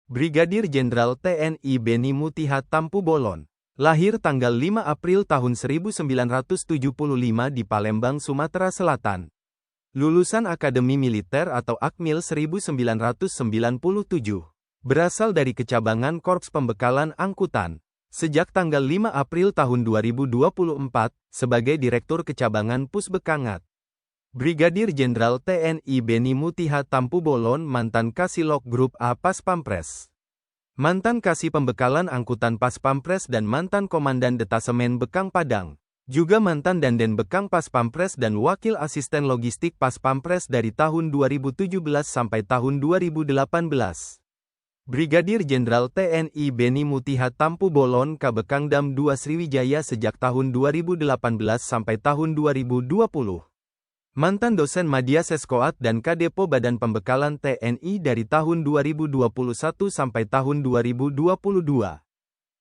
Brigadir Jenderal TNI Beni Mutiha Tampu Bolon, lahir tanggal 5 April tahun 1975 di Palembang, Sumatera Selatan. Lulusan Akademi Militer atau Akmil 1997. Berasal dari Kecabangan Korps Pembekalan Angkutan. Sejak tanggal 5 April tahun 2024, sebagai Direktur Kecabangan Pusbekangat. Brigadir Jenderal TNI Beni Mutiha Tampu Bolon mantan Kasilok Grup A Pas Pampres. Mantan Kasih Pembekalan Angkutan Pas Pampres dan mantan Komandan Detasemen Bekang Padang. Juga mantan Danjen Bekang Pas Pampres dan Wakil Asisten Logistik Pas Pampres dari tahun 2017 sampai tahun 2018. Brigadir Jenderal TNI Beni Mutiha Tampu Bolon Kabekangdam 2 Sriwijaya sejak tahun 2018 sampai tahun 2020. Mantan dosen Madya Seskoat dan Kadepo Badan Pembekalan TNI dari tahun 2021 sampai tahun 2022.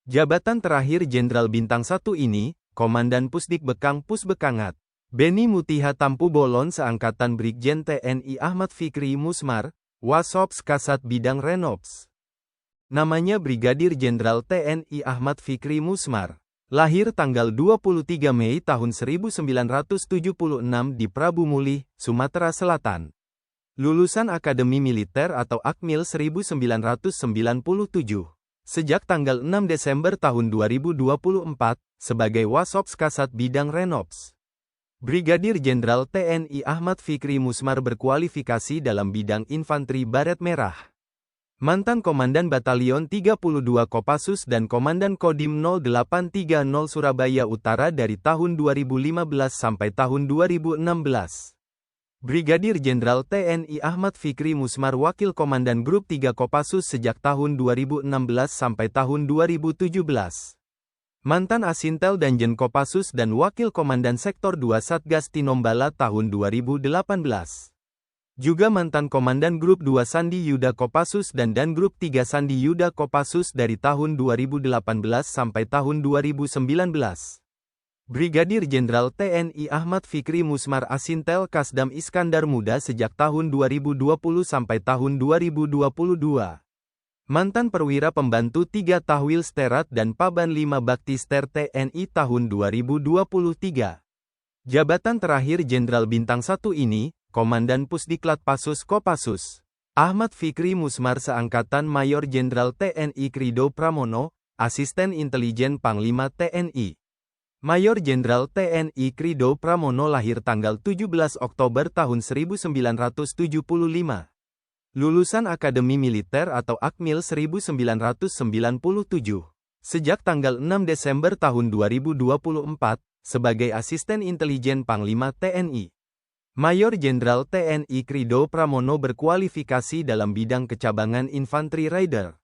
Jabatan terakhir Jenderal Bintang 1 ini, Komandan Pusdik Bekang Pusbekangat. Beni Mutiha Tampu Bolon seangkatan Brigjen TNI Ahmad Fikri Musmar, Wasops Kasat Bidang Renops. Namanya Brigadir Jenderal TNI Ahmad Fikri Musmar. Lahir tanggal 23 Mei tahun 1976 di Prabu Mulih, Sumatera Selatan. Lulusan Akademi Militer atau Akmil 1997. Sejak tanggal 6 Desember tahun 2024, sebagai Wasops Kasat Bidang Renops. Brigadir Jenderal TNI Ahmad Fikri Musmar berkualifikasi dalam bidang infanteri baret merah. Mantan Komandan Batalion 32 Kopassus dan Komandan Kodim 0830 Surabaya Utara dari tahun 2015 sampai tahun 2016. Brigadir Jenderal TNI Ahmad Fikri Musmar Wakil Komandan Grup 3 Kopassus sejak tahun 2016 sampai tahun 2017. Mantan Asintel Danjen Kopassus dan Wakil Komandan Sektor 2 Satgas Tinombala tahun 2018. Juga mantan Komandan Grup 2 Sandi Yuda Kopassus dan Grup 3 Sandi Yuda Kopassus dari tahun 2018 sampai tahun 2019. Brigadir Jenderal TNI Ahmad Fikri Musmar Asintel Kasdam Iskandar Muda sejak tahun 2020 sampai tahun 2022. Mantan Perwira Pembantu 3 Tahwil Sterat dan Paban 5 Baktister TNI tahun 2023. Jabatan terakhir Jenderal Bintang 1 ini, Komandan Pusdiklat Pasus Kopassus. Ahmad Fikri Musmar seangkatan Mayor Jenderal TNI Krido Pramono, Asisten Intelijen Panglima TNI. Mayor Jenderal TNI Krido Pramono lahir tanggal 17 Oktober tahun 1975. Lulusan Akademi Militer atau Akmil 1997. Sejak tanggal 6 Desember tahun 2024, sebagai Asisten Intelijen Panglima TNI. Mayor Jenderal TNI Krido Pramono berkualifikasi dalam bidang kecabangan Infanteri Raider.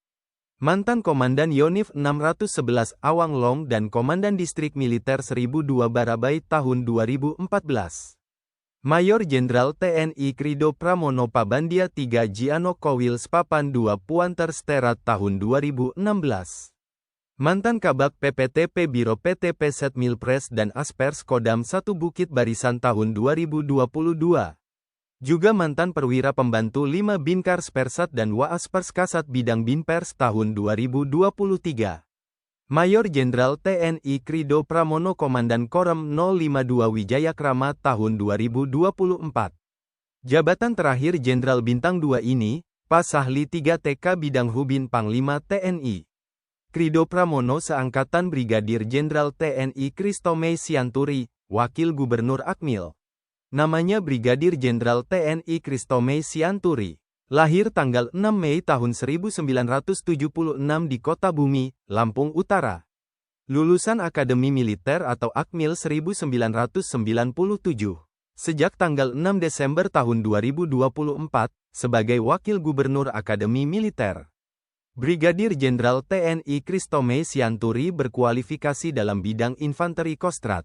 Mantan Komandan Yonif 611 Awanglong dan Komandan Distrik Militer 1002 Barabai tahun 2014. Mayor Jenderal TNI Krido Pramono Pabandia 3 Jiano Kowils Papan 2 Puanter Sterat tahun 2016. Mantan Kabak PPTP Biro PTP Setmilpres dan Aspers Kodam 1 Bukit Barisan tahun 2022. Juga mantan Perwira Pembantu 5 Binkars Persat dan Waaspers Kasat Bidang Binpers tahun 2023. Mayor Jenderal TNI Krido Pramono Komandan Korem 052 Wijayakrama tahun 2024. Jabatan terakhir Jenderal Bintang 2 ini, Pas Sahli 3 TK Bidang Hubin Panglima TNI. Krido Pramono seangkatan Brigadir Jenderal TNI Kristomei Sianturi, Wakil Gubernur Akmil. Namanya Brigadir Jenderal TNI Kristomei Sianturi. Lahir tanggal 6 Mei tahun 1976 di Kota Bumi, Lampung Utara. Lulusan Akademi Militer atau Akmil 1997. Sejak tanggal 6 Desember tahun 2024, sebagai Wakil Gubernur Akademi Militer. Brigadir Jenderal TNI Kristomei Sianturi berkualifikasi dalam bidang infanteri Kostrat.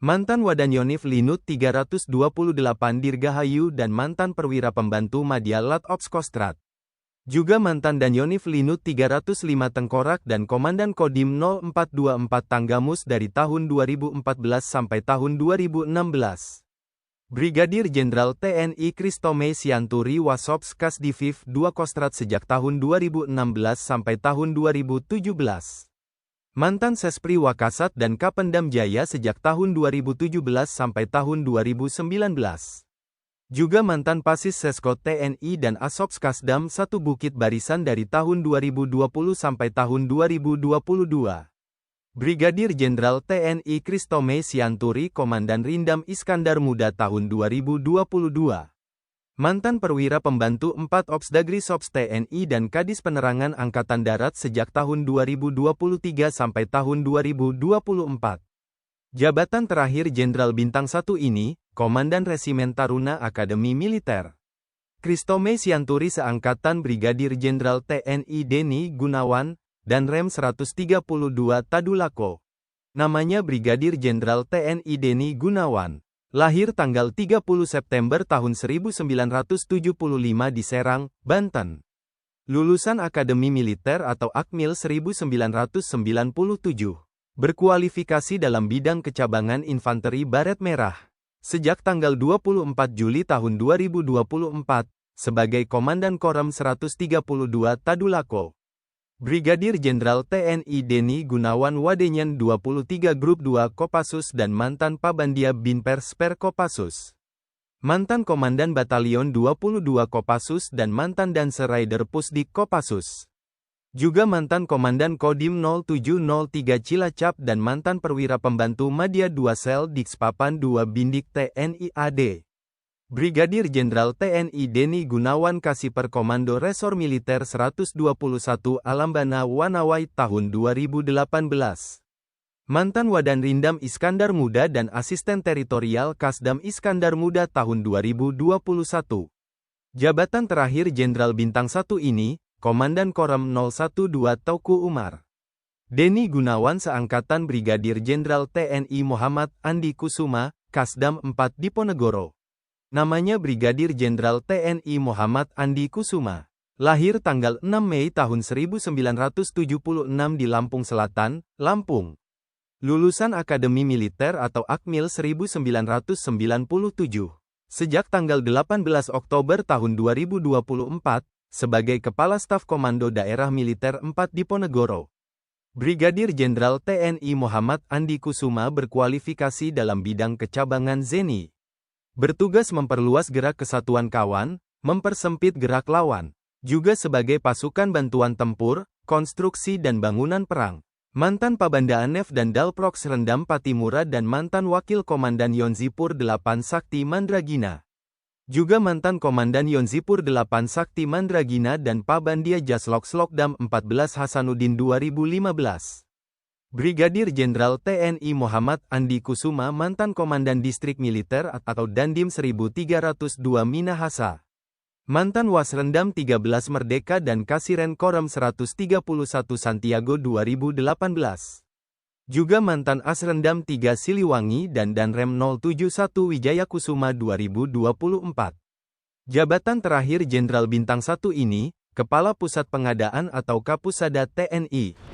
Mantan Wadanyonif Linut 328 Dirgahayu dan mantan Perwira Pembantu Madya Lat Ops Kostrat. Juga mantan Danyonif Linut 305 Tengkorak dan Komandan Kodim 0424 Tanggamus dari tahun 2014 sampai tahun 2016. Brigadir Jenderal TNI Christome Sianturi Wasops Kasdiviv 2 Kostrad sejak tahun 2016 sampai tahun 2017. Mantan Sespri Wakasat dan Kapendam Jaya sejak tahun 2017 sampai tahun 2019. Juga mantan Pasis Sesko TNI dan Asops Kasdam 1 Bukit Barisan dari tahun 2020 sampai tahun 2022. Brigadir Jenderal TNI Christome Sianturi Komandan Rindam Iskandar Muda tahun 2022. Mantan Perwira Pembantu 4 Opsdagri Sops TNI dan Kadis Penerangan Angkatan Darat sejak tahun 2023 sampai tahun 2024. Jabatan terakhir Jenderal Bintang 1 ini, Komandan Resimen Taruna Akademi Militer. Christome Sianturi seangkatan Brigadir Jenderal TNI Denny Gunawan, dan Rem 132 Tadulako. Namanya Brigadir Jenderal TNI Denny Gunawan. Lahir tanggal 30 September tahun 1975 di Serang, Banten. Lulusan Akademi Militer atau Akmil 1997. Berkualifikasi dalam bidang kecabangan infanteri Baret Merah. Sejak tanggal 24 Juli tahun 2024, sebagai Komandan Korem 132 Tadulako. Brigadir Jenderal TNI Denny Gunawan Wadenyen 23 Grup 2 Kopassus dan mantan Pabandia Binpers Per Kopassus. Mantan Komandan Batalion 22 Kopassus dan mantan Dancer Rider Pusdik Kopassus. Juga mantan Komandan Kodim 0703 Cilacap dan mantan Perwira Pembantu Madya 2 Sel Diks Papan 2 Bindik TNI AD. Brigadir Jenderal TNI Denny Gunawan Kasiper Komando Resor Militer 121 Alambana Wanawai tahun 2018. Mantan Wadan Rindam Iskandar Muda dan Asisten Teritorial Kasdam Iskandar Muda tahun 2021. Jabatan terakhir Jenderal Bintang 1 ini, Komandan Korem 012 Tauku Umar. Denny Gunawan seangkatan Brigadir Jenderal TNI Muhammad Andi Kusuma, Kasdam 4 Diponegoro. Namanya Brigadir Jenderal TNI Muhammad Andi Kusuma. Lahir tanggal 6 Mei tahun 1976 di Lampung Selatan, Lampung. Lulusan Akademi Militer atau Akmil 1997. Sejak tanggal 18 Oktober tahun 2024, sebagai Kepala Staf Komando Daerah Militer 4 Diponegoro. Brigadir Jenderal TNI Muhammad Andi Kusuma berkualifikasi dalam bidang kecabangan ZENI. Bertugas memperluas gerak kesatuan kawan, mempersempit gerak lawan. Juga sebagai pasukan bantuan tempur, konstruksi dan bangunan perang. Mantan Pabanda Anef dan Dalproks Rendam Patimura dan mantan Wakil Komandan Yonzipur 8 Sakti Mandragina. Juga mantan Komandan Yonzipur 8 Sakti Mandragina dan Pabandia Jaslok Slokdam 14 Hasanuddin 2015. Brigadir Jenderal TNI Muhammad Andi Kusuma mantan Komandan Distrik Militer atau Dandim 1302 Minahasa. Mantan Wasrendam 13 Merdeka dan Kasiren Korem 131 Santiago 2018. Juga mantan Asrendam 3 Siliwangi dan Danrem 071 Wijaya Kusuma 2024. Jabatan terakhir Jenderal Bintang 1 ini, Kepala Pusat Pengadaan atau Kapusada TNI.